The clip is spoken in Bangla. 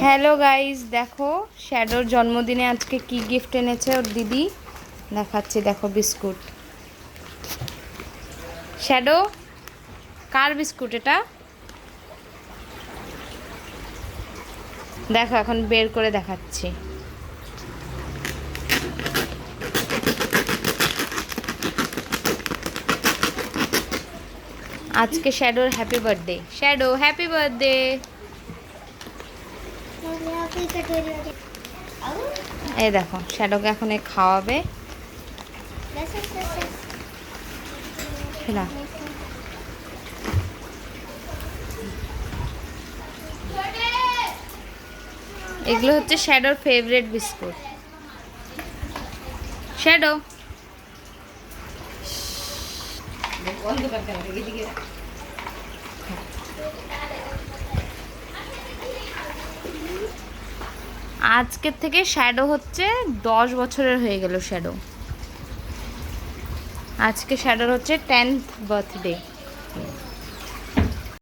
হ্যালো গাইস, দেখো শ্যাডোর জন্মদিনে আজকে কি গিফট এনেছে ওর দিদি। দেখাচ্ছি, দেখো বিস্কুট। শ্যাডো, কার বিস্কুট এটা? দেখো এখন বের করে দেখাচ্ছি। আজকে শ্যাডোর happy birthday. Shadow happy birthday. এই দেখো শ্যাডোকে এখন খাওয়াবে। এগুলো হচ্ছে শ্যাডোর ফেভারিট বিস্কুট। শ্যাডো আজকের থেকে শ্যাডো হচ্ছে 10 বছরের হয়ে গেল শ্যাডো। আজকে শ্যাডোর হচ্ছে 10th বার্থডে।